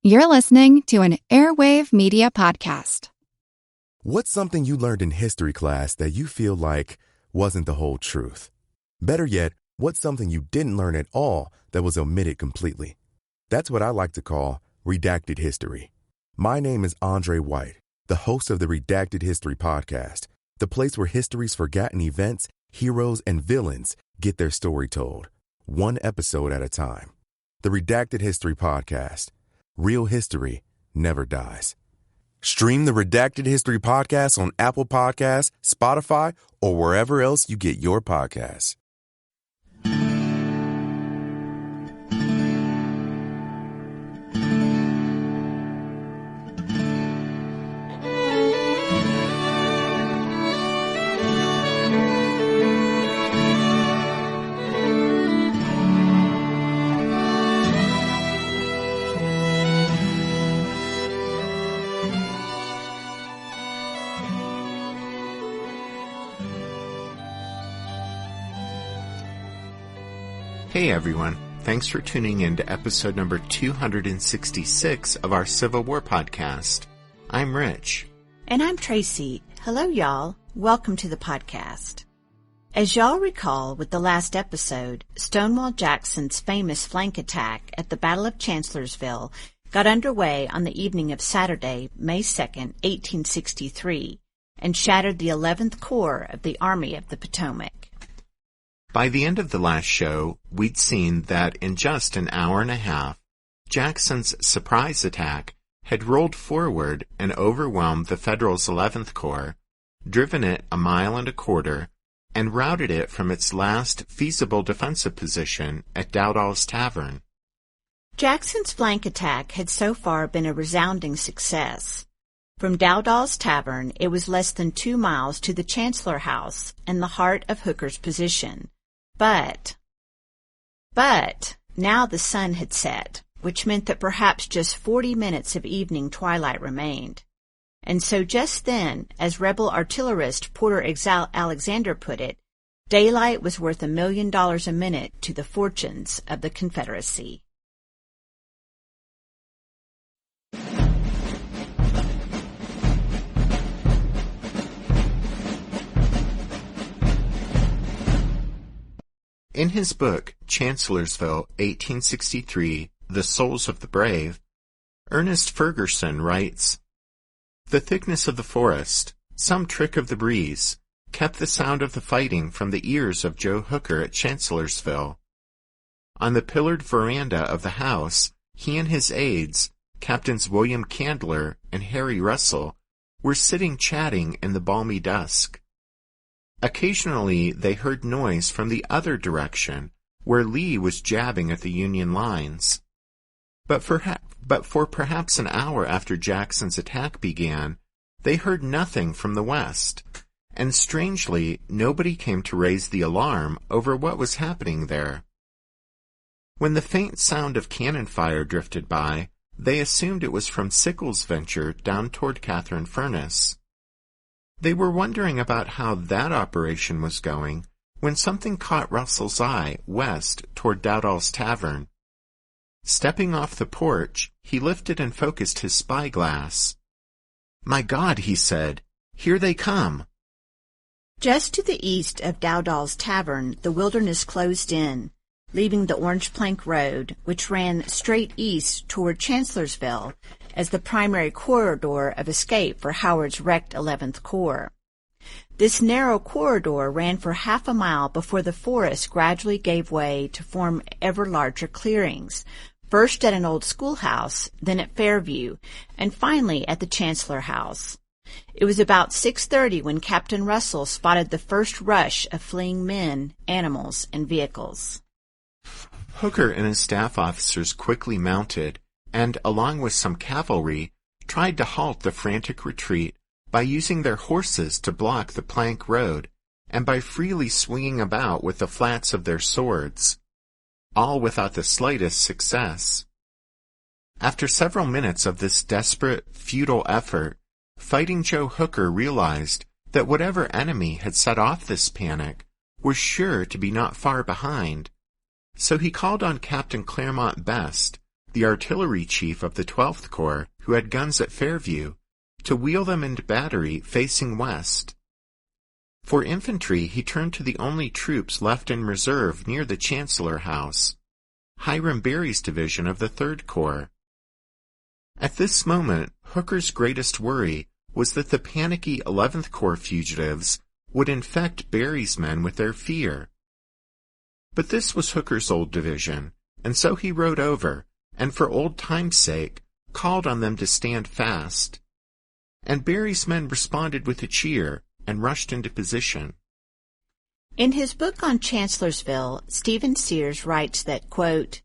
You're listening to an Airwave Media Podcast. What's something you learned in history class that you feel like wasn't the whole truth? Better yet, what's something you didn't learn at all that was omitted completely? That's what I like to call redacted history. My name is Andre White, the host of the Redacted History Podcast, the place where history's forgotten events, heroes, and villains get their story told, one episode at a time. The Redacted History Podcast. Real history never dies. Stream the Redacted History Podcast on Apple Podcasts, Spotify, or wherever else you get your podcasts. Hey everyone, thanks for tuning in to episode number 266 of our Civil War podcast. I'm Rich. And I'm Tracy. Hello y'all. Welcome to the podcast. As y'all recall with the last episode, Stonewall Jackson's famous flank attack at the Battle of Chancellorsville got underway on the evening of Saturday, May 2nd, 1863, and shattered the 11th Corps of the Army of the Potomac. By the end of the last show, we'd seen that in just an hour and a half, Jackson's surprise attack had rolled forward and overwhelmed the Federals' 11th Corps, driven it 1.25 miles, and routed it from its last feasible defensive position at Dowdall's Tavern. Jackson's flank attack had so far been a resounding success. From Dowdall's Tavern, it was less than 2 miles to the Chancellor House in the heart of Hooker's position. But now the sun had set, which meant that perhaps just 40 minutes of evening twilight remained. And so just then, as rebel artillerist Porter Alexander put it, daylight was worth $1 million a minute to the fortunes of the Confederacy. In his book, Chancellorsville, 1863, The Souls of the Brave, Ernest Ferguson writes, "The thickness of the forest, some trick of the breeze, kept the sound of the fighting from the ears of Joe Hooker at Chancellorsville. On the pillared veranda of the house, he and his aides, Captains William Candler and Harry Russell, were sitting chatting in the balmy dusk. Occasionally they heard noise from the other direction, where Lee was jabbing at the Union lines. But for perhaps an hour after Jackson's attack began, they heard nothing from the west, and strangely nobody came to raise the alarm over what was happening there. When the faint sound of cannon fire drifted by, they assumed it was from Sickles' venture down toward Catherine Furnace. They were wondering about how that operation was going when something caught Russell's eye west toward Dowdall's Tavern. Stepping off the porch, he lifted and focused his spyglass. 'My God,' he said, 'here they come.' Just to the east of Dowdall's Tavern, the wilderness closed in, leaving the Orange Plank Road, which ran straight east toward Chancellorsville, as the primary corridor of escape for Howard's wrecked 11th Corps. This narrow corridor ran for half a mile before the forest gradually gave way to form ever larger clearings, first at an old schoolhouse, then at Fairview, and finally at the Chancellor House. It was about 6:30 when Captain Russell spotted the first rush of fleeing men, animals, and vehicles. Hooker and his staff officers quickly mounted, and, along with some cavalry, tried to halt the frantic retreat by using their horses to block the plank road, and by freely swinging about with the flats of their swords, all without the slightest success. After several minutes of this desperate, futile effort, Fighting Joe Hooker realized that whatever enemy had set off this panic was sure to be not far behind, so he called on Captain Claremont Best, the artillery chief of the 12th Corps, who had guns at Fairview, to wheel them into battery facing west. For infantry, he turned to the only troops left in reserve near the Chancellor House, Hiram Berry's division of the 3rd Corps. At this moment, Hooker's greatest worry was that the panicky 11th Corps fugitives would infect Berry's men with their fear. But this was Hooker's old division, and so he rode over, and for old time's sake, called on them to stand fast. And Berry's men responded with a cheer and rushed into position. In his book on Chancellorsville, Stephen Sears writes that, quote,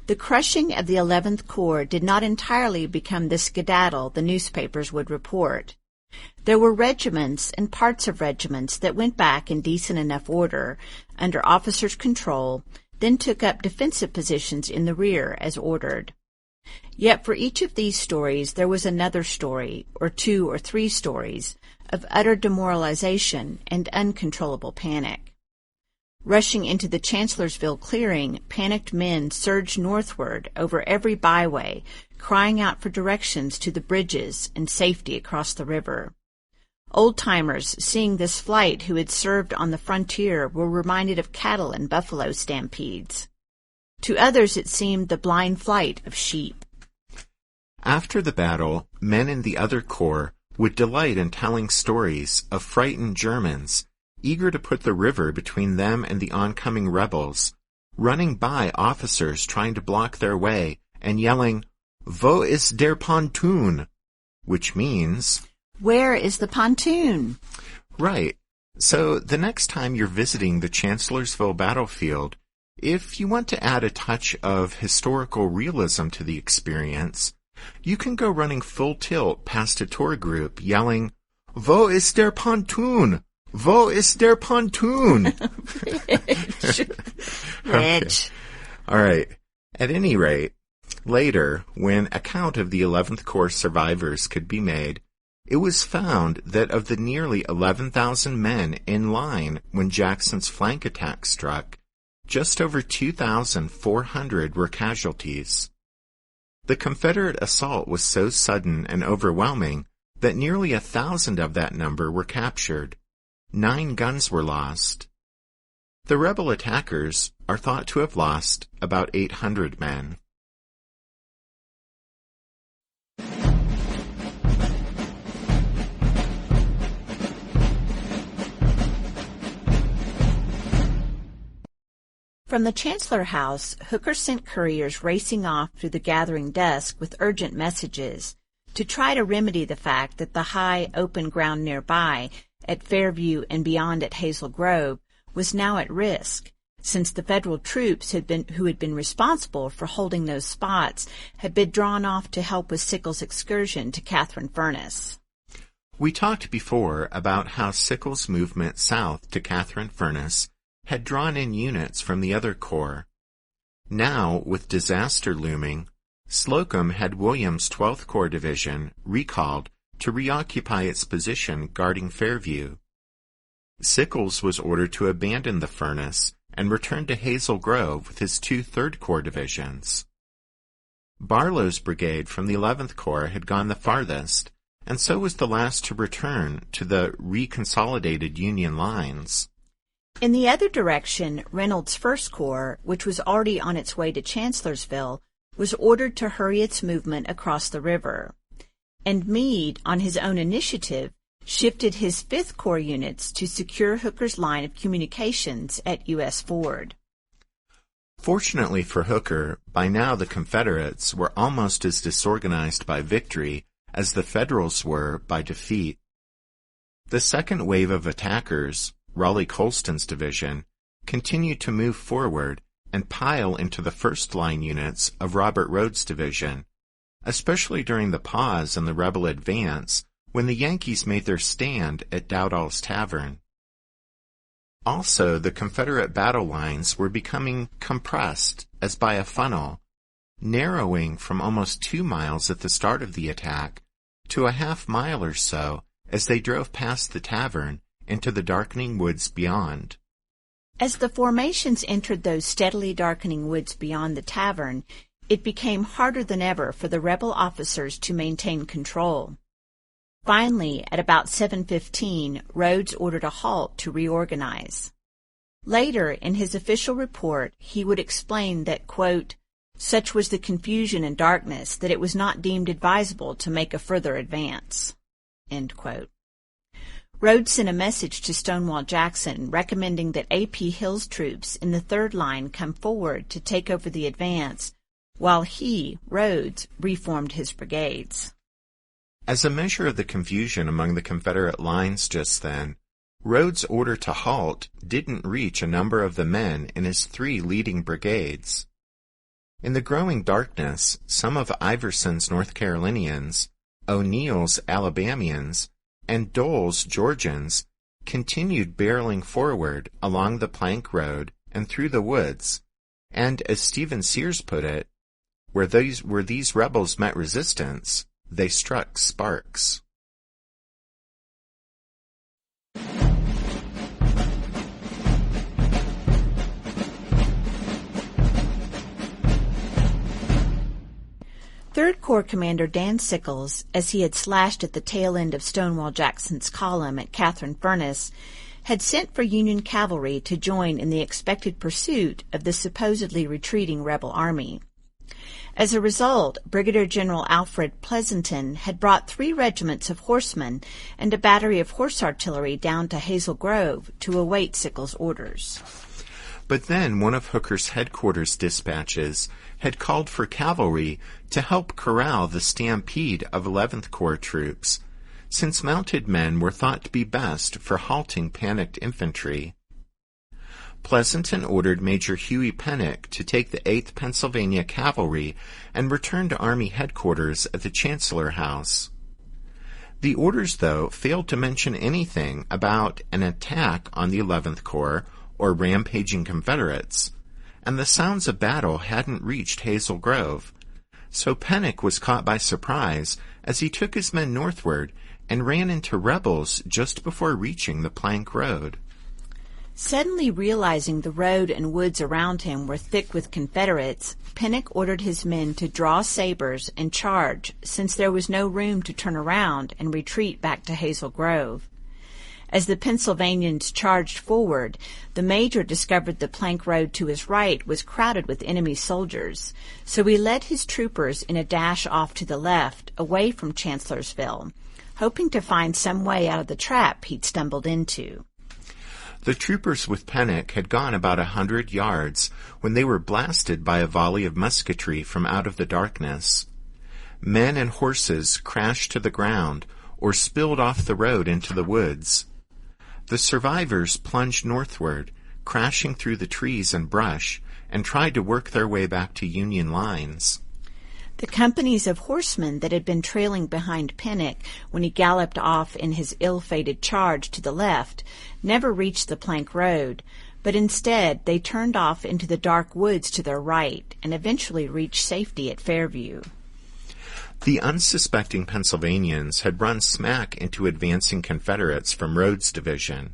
"The crushing of the 11th Corps did not entirely become the skedaddle the newspapers would report. There were regiments and parts of regiments that went back in decent enough order, under officers' control, then took up defensive positions in the rear as ordered. Yet for each of these stories there was another story, or 2 or 3 stories, of utter demoralization and uncontrollable panic. Rushing into the Chancellorsville clearing, panicked men surged northward over every byway, crying out for directions to the bridges and safety across the river. Old-timers, seeing this flight who had served on the frontier, were reminded of cattle and buffalo stampedes. To others it seemed the blind flight of sheep." After the battle, men in the other corps would delight in telling stories of frightened Germans, eager to put the river between them and the oncoming rebels, running by officers trying to block their way and yelling, "Wo ist der Pontoon?" which means, "Where is the pontoon?" Right. So the next time you're visiting the Chancellorsville battlefield, if you want to add a touch of historical realism to the experience, you can go running full tilt past a tour group yelling, "Wo ist der Pontoon? Wo ist der Pontoon?" Rich. Okay. All right. At any rate, later, when account of the 11th Corps survivors could be made, it was found that of the nearly 11,000 men in line when Jackson's flank attack struck, just over 2,400 were casualties. The Confederate assault was so sudden and overwhelming that nearly 1,000 of that number were captured. 9 guns were lost. The rebel attackers are thought to have lost about 800 men. From the Chancellor House, Hooker sent couriers racing off through the gathering dusk with urgent messages to try to remedy the fact that the high, open ground nearby, at Fairview and beyond at Hazel Grove, was now at risk, since the Federal troops who had been responsible for holding those spots had been drawn off to help with Sickles' excursion to Catherine Furnace. We talked before about how Sickles' movement south to Catherine Furnace had drawn in units from the other corps. Now, with disaster looming, Slocum had Williams' 12th Corps Division recalled to reoccupy its position guarding Fairview. Sickles was ordered to abandon the Furnace and return to Hazel Grove with his 2 3rd Corps divisions. Barlow's brigade from the 11th Corps had gone the farthest, and so was the last to return to the reconsolidated Union lines. In the other direction, Reynolds' 1st Corps, which was already on its way to Chancellorsville, was ordered to hurry its movement across the river. And Meade, on his own initiative, shifted his 5th Corps units to secure Hooker's line of communications at U.S. Ford. Fortunately for Hooker, by now the Confederates were almost as disorganized by victory as the Federals were by defeat. The second wave of attackers, Raleigh Colston's division, continued to move forward and pile into the first-line units of Robert Rhodes' division, especially during the pause in the rebel advance when the Yankees made their stand at Dowdall's Tavern. Also, the Confederate battle lines were becoming compressed as by a funnel, narrowing from almost 2 miles at the start of the attack to a half-mile or so as they drove past the tavern into the darkening woods beyond. As the formations entered those steadily darkening woods beyond the tavern, it became harder than ever for the rebel officers to maintain control. Finally, at about 7:15, Rhodes ordered a halt to reorganize. Later, in his official report, he would explain that, quote, such was the confusion and darkness that it was not deemed advisable to make a further advance, end quote. Rhodes sent a message to Stonewall Jackson recommending that A.P. Hill's troops in the third line come forward to take over the advance, while he, Rhodes, reformed his brigades. As a measure of the confusion among the Confederate lines just then, Rhodes' order to halt didn't reach a number of the men in his 3 leading brigades. In the growing darkness, some of Iverson's North Carolinians, O'Neill's Alabamians, and Dole's Georgians continued barreling forward along the plank road and through the woods, and as Stephen Sears put it, where these rebels met resistance, they struck sparks. Third Corps Commander Dan Sickles, as he had slashed at the tail end of Stonewall Jackson's column at Catherine Furnace, had sent for Union cavalry to join in the expected pursuit of the supposedly retreating rebel army. As a result, Brigadier General Alfred Pleasanton had brought 3 regiments of horsemen and a battery of horse artillery down to Hazel Grove to await Sickles' orders. But then one of Hooker's headquarters dispatches had called for cavalry to help corral the stampede of 11th Corps troops, since mounted men were thought to be best for halting panicked infantry. Pleasanton ordered Major Huey Pennock to take the 8th Pennsylvania Cavalry and return to Army headquarters at the Chancellor House. The orders, though, failed to mention anything about an attack on the 11th Corps or rampaging Confederates, and the sounds of battle hadn't reached Hazel Grove, so Pennock was caught by surprise as he took his men northward and ran into rebels just before reaching the plank road. Suddenly realizing the road and woods around him were thick with Confederates, Pennock ordered his men to draw sabers and charge, since there was no room to turn around and retreat back to Hazel Grove. As the Pennsylvanians charged forward, the major discovered the plank road to his right was crowded with enemy soldiers, so he led his troopers in a dash off to the left, away from Chancellorsville, hoping to find some way out of the trap he'd stumbled into. The troopers with Pennock had gone about 100 yards when they were blasted by a volley of musketry from out of the darkness. Men and horses crashed to the ground or spilled off the road into the woods. The survivors plunged northward, crashing through the trees and brush, and tried to work their way back to Union lines. The companies of horsemen that had been trailing behind Pennock when he galloped off in his ill-fated charge to the left never reached the plank road, but instead they turned off into the dark woods to their right and eventually reached safety at Fairview. The unsuspecting Pennsylvanians had run smack into advancing Confederates from Rhodes' division.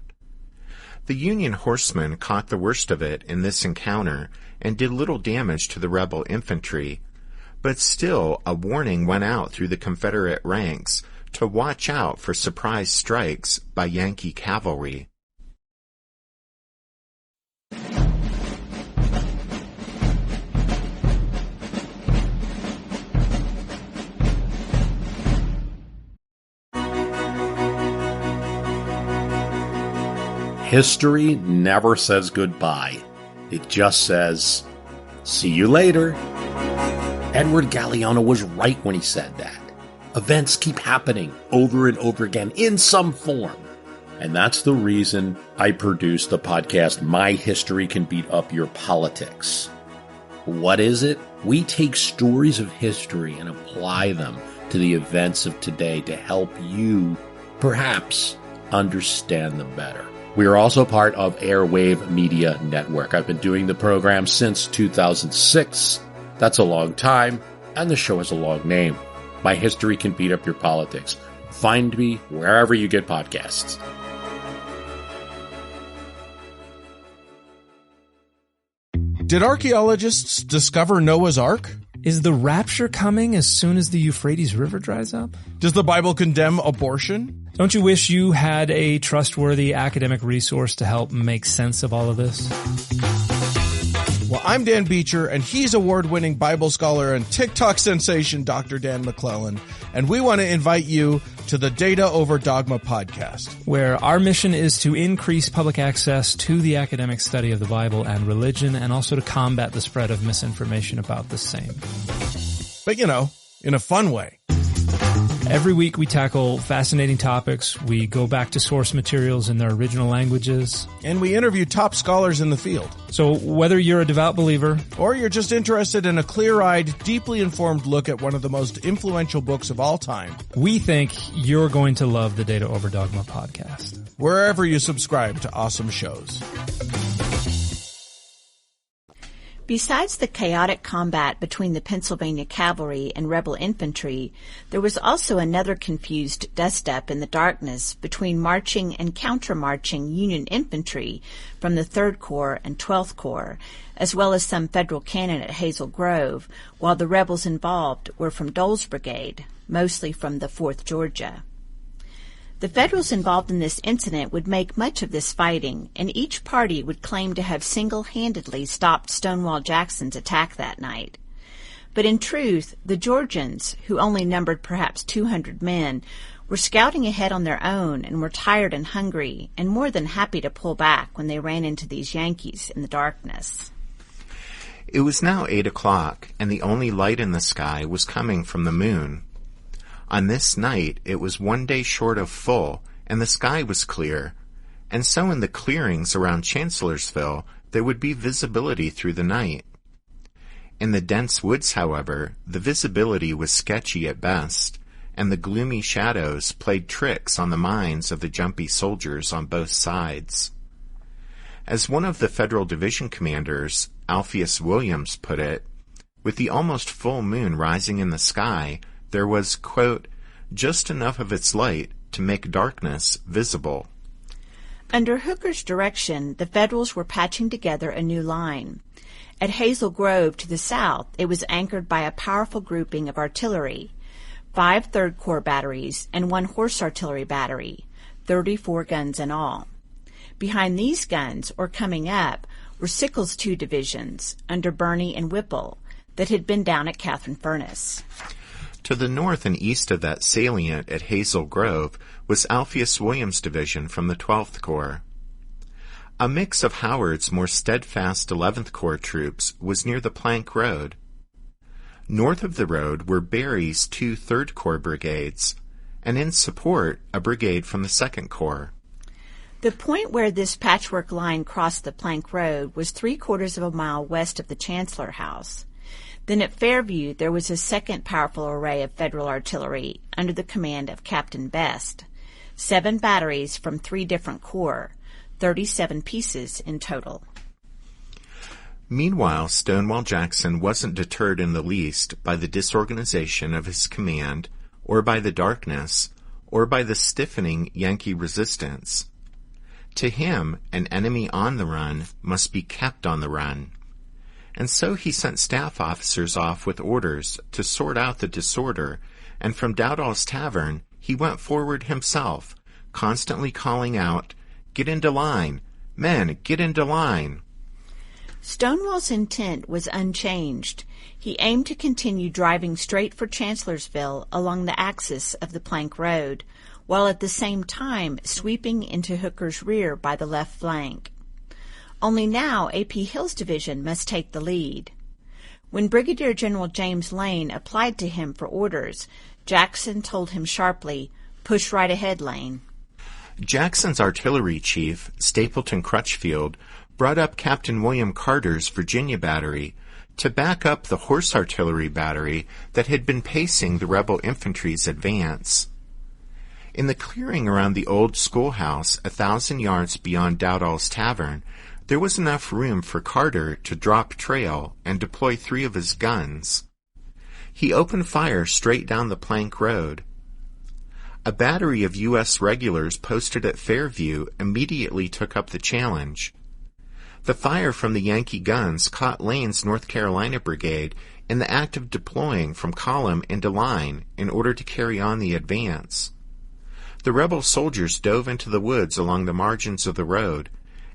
The Union horsemen caught the worst of it in this encounter and did little damage to the rebel infantry, but still a warning went out through the Confederate ranks to watch out for surprise strikes by Yankee cavalry. History never says goodbye. It just says, see you later. Edward Galeano was right when he said that. Events keep happening over and over again in some form. And that's the reason I produced the podcast, My History Can Beat Up Your Politics. What is it? We take stories of history and apply them to the events of today to help you, perhaps, understand them better. We are also part of Airwave Media Network. I've been doing the program since 2006. That's a long time, and the show has a long name. My History Can Beat Up Your Politics. Find me wherever you get podcasts. Did archaeologists discover Noah's Ark? Is the rapture coming as soon as the Euphrates River dries up? Does the Bible condemn abortion? Don't you wish you had a trustworthy academic resource to help make sense of all of this? Well, I'm Dan Beecher, and he's award-winning Bible scholar and TikTok sensation Dr. Dan McClellan, and we want to invite you to the Data Over Dogma podcast, where our mission is to increase public access to the academic study of the Bible and religion, and also to combat the spread of misinformation about the same. But, in a fun way. Every week we tackle fascinating topics, we go back to source materials in their original languages, and we interview top scholars in the field. So whether you're a devout believer, or you're just interested in a clear-eyed, deeply informed look at one of the most influential books of all time, we think you're going to love the Data Over Dogma podcast. Wherever you subscribe to awesome shows. Besides the chaotic combat between the Pennsylvania cavalry and rebel infantry, there was also another confused dust-up in the darkness between marching and counter-marching Union infantry from the 3rd Corps and 12th Corps, as well as some federal cannon at Hazel Grove, while the rebels involved were from Dole's brigade, mostly from the 4th Georgia. The Federals involved in this incident would make much of this fighting, and each party would claim to have single-handedly stopped Stonewall Jackson's attack that night. But in truth, the Georgians, who only numbered perhaps 200 men, were scouting ahead on their own and were tired and hungry, and more than happy to pull back when they ran into these Yankees in the darkness. It was now 8 o'clock, and the only light in the sky was coming from the moon. On this night, it was 1 day short of full, and the sky was clear, and so in the clearings around Chancellorsville, there would be visibility through the night. In the dense woods, however, the visibility was sketchy at best, and the gloomy shadows played tricks on the minds of the jumpy soldiers on both sides. As one of the Federal Division commanders, Alpheus Williams, put it, with the almost full moon rising in the sky, there was, quote, just enough of its light to make darkness visible. Under Hooker's direction, the Federals were patching together a new line. At Hazel Grove to the south, it was anchored by a powerful grouping of artillery, 5 3rd Corps batteries and 1 horse artillery battery, 34 guns in all. Behind these guns, or coming up, were Sickles' 2 divisions, under Birney and Whipple, that had been down at Catherine Furnace. To the north and east of that salient at Hazel Grove was Alpheus Williams' division from the 12th Corps. A mix of Howard's more steadfast 11th Corps troops was near the Plank Road. North of the road were Berry's 2 3rd Corps brigades, and in support a brigade from the 2nd Corps. The point where this patchwork line crossed the Plank Road was 3/4 of a mile west of the Chancellor House. Then at Fairview there was a second powerful array of Federal artillery under the command of Captain Best, 7 batteries from 3 different corps, 37 pieces in total. Meanwhile, Stonewall Jackson wasn't deterred in the least by the disorganization of his command, or by the darkness, or by the stiffening Yankee resistance. To him, an enemy on the run must be kept on the run. And so he sent staff officers off with orders to sort out the disorder, and from Dowdall's Tavern he went forward himself, constantly calling out, "Get into line! Men, get into line!" Stonewall's intent was unchanged. He aimed to continue driving straight for Chancellorsville along the axis of the Plank Road, while at the same time sweeping into Hooker's rear by the left flank. Only now A.P. Hill's division must take the lead. When Brigadier General James Lane applied to him for orders, Jackson told him sharply, "Push right ahead, Lane." Jackson's artillery chief, Stapleton Crutchfield, brought up Captain William Carter's Virginia battery to back up the horse artillery battery that had been pacing the rebel infantry's advance. In the clearing around the old schoolhouse 1,000 yards beyond Dowdall's Tavern, there was enough room for Carter to drop trail and deploy 3 of his guns. He opened fire straight down the Plank Road. A battery of U.S. regulars posted at Fairview immediately took up the challenge. The fire from the Yankee guns caught Lane's North Carolina brigade in the act of deploying from column into line in order to carry on the advance. The rebel soldiers dove into the woods along the margins of the road,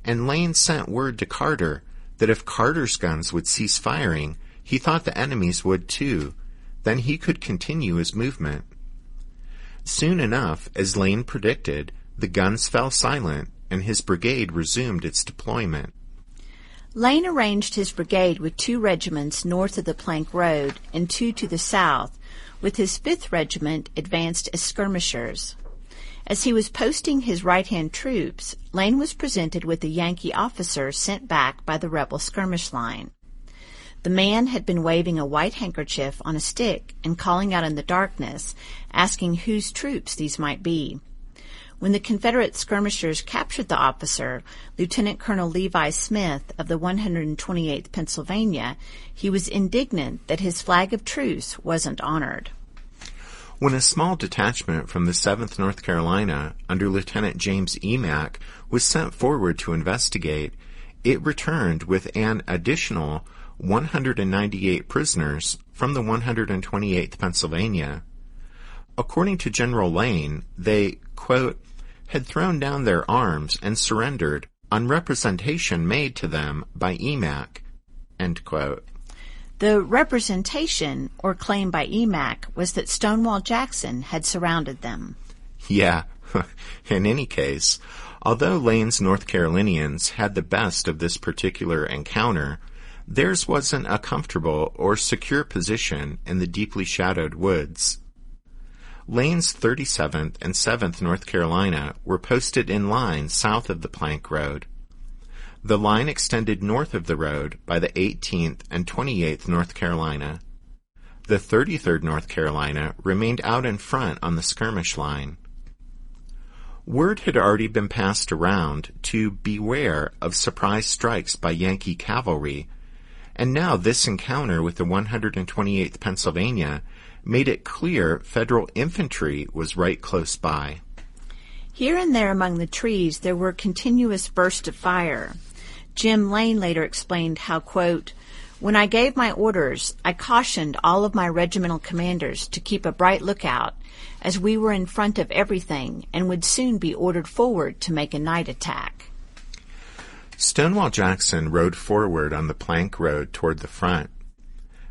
and Lane sent word to Carter that if Carter's guns would cease firing, he thought the enemy's would too. Then he could continue his movement. Soon enough, as Lane predicted, the guns fell silent, and his brigade resumed its deployment. Lane arranged his brigade with 2 regiments north of the Plank Road and 2 to the south, with his 5th Regiment advanced as skirmishers. As he was posting his right-hand troops, Lane was presented with a Yankee officer sent back by the rebel skirmish line. The man had been waving a white handkerchief on a stick and calling out in the darkness, asking whose troops these might be. When the Confederate skirmishers captured the officer, Lieutenant Colonel Levi Smith of the 128th Pennsylvania, he was indignant that his flag of truce wasn't honored. When a small detachment from the 7th North Carolina under Lieutenant James E. Mack was sent forward to investigate, it returned with an additional 198 prisoners from the 128th Pennsylvania. According to General Lane, they, quote, had thrown down their arms and surrendered on representation made to them by EMAC, end quote. The representation, or claim by EMAC, was that Stonewall Jackson had surrounded them. Yeah, in any case, although Lane's North Carolinians had the best of this particular encounter, theirs wasn't a comfortable or secure position in the deeply shadowed woods. Lane's 37th and 7th North Carolina were posted in line south of the Plank Road. The line extended north of the road by the 18th and 28th North Carolina. The 33rd North Carolina remained out in front on the skirmish line. Word had already been passed around to beware of surprise strikes by Yankee cavalry, and now this encounter with the 128th Pennsylvania made it clear Federal infantry was right close by. Here and there among the trees there were continuous bursts of fire. Jim Lane later explained how, quote, when I gave my orders, I cautioned all of my regimental commanders to keep a bright lookout, as we were in front of everything and would soon be ordered forward to make a night attack. Stonewall Jackson rode forward on the Plank Road toward the front.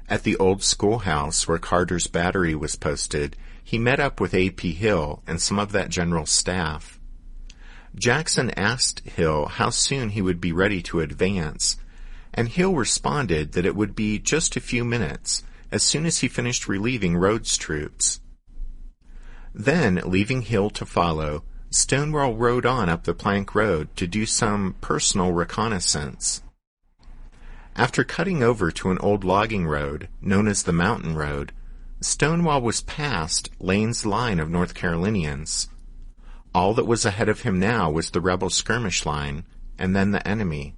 At the old schoolhouse where Carter's battery was posted, he met up with A.P. Hill and some of that general's staff. Jackson asked Hill how soon he would be ready to advance, and Hill responded that it would be just a few minutes, as soon as he finished relieving Rhodes' troops. Then, leaving Hill to follow, Stonewall rode on up the Plank Road to do some personal reconnaissance. After cutting over to an old logging road, known as the Mountain Road, Stonewall was past Lane's line of North Carolinians. All that was ahead of him now was the rebel skirmish line, and then the enemy.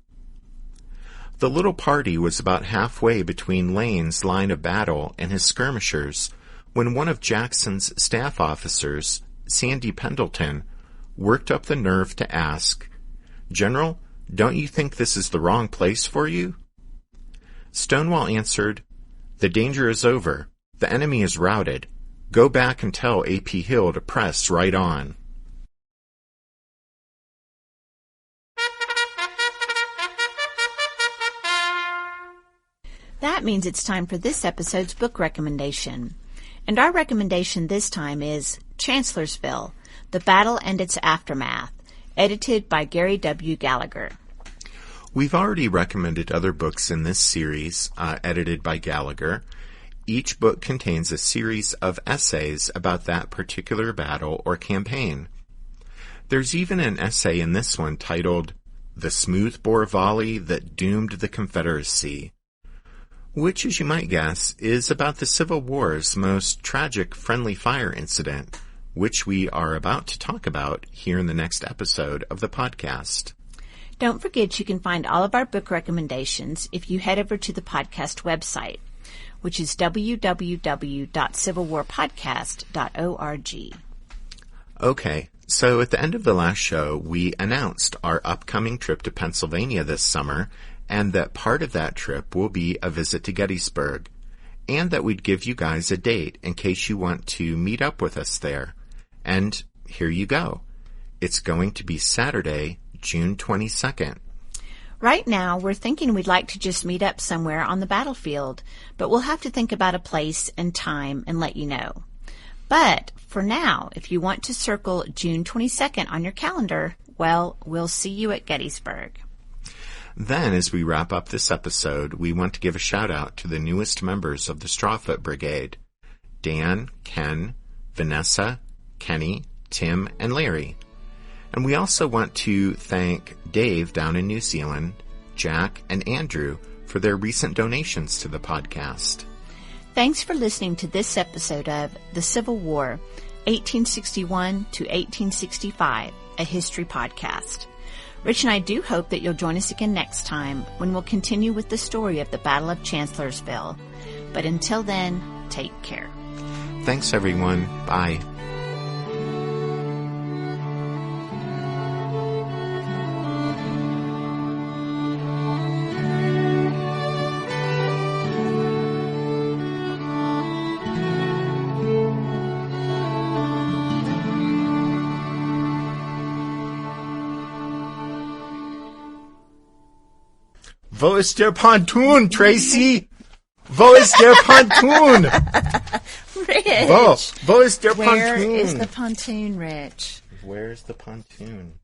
The little party was about halfway between Lane's line of battle and his skirmishers when one of Jackson's staff officers, Sandy Pendleton, worked up the nerve to ask, "General, don't you think this is the wrong place for you?" Stonewall answered, "The danger is over. The enemy is routed. Go back and tell A.P. Hill to press right on." That means it's time for this episode's book recommendation. And our recommendation this time is Chancellorsville, The Battle and Its Aftermath, edited by Gary W. Gallagher. We've already recommended other books in this series, edited by Gallagher. Each book contains a series of essays about that particular battle or campaign. There's even an essay in this one titled The Smoothbore Volley That Doomed the Confederacy, which, as you might guess, is about the Civil War's most tragic friendly fire incident, which we are about to talk about here in the next episode of the podcast. Don't forget you can find all of our book recommendations if you head over to the podcast website, which is www.civilwarpodcast.org. Okay, so at the end of the last show, we announced our upcoming trip to Pennsylvania this summer, and that part of that trip will be a visit to Gettysburg. and that we'd give you guys a date in case you want to meet up with us there. And here you go. It's going to be Saturday, June 22nd. Right now, we're thinking we'd like to just meet up somewhere on the battlefield, but we'll have to think about a place and time and let you know. But for now, if you want to circle June 22nd on your calendar, well, we'll see you at Gettysburg. Then, as we wrap up this episode, we want to give a shout-out to the newest members of the Strawfoot Brigade: Dan, Ken, Vanessa, Kenny, Tim, and Larry. And we also want to thank Dave down in New Zealand, Jack, and Andrew for their recent donations to the podcast. Thanks for listening to this episode of The Civil War, 1861 to 1865, a history podcast. Rich and I do hope that you'll join us again next time when we'll continue with the story of the Battle of Chancellorsville. But until then, take care. Thanks, everyone. Bye. Wo ist der Pontoon, Tracy? Wo ist der Pontoon? Rich! Wo ist der Pontoon? Where is the pontoon, Rich? Where's the pontoon?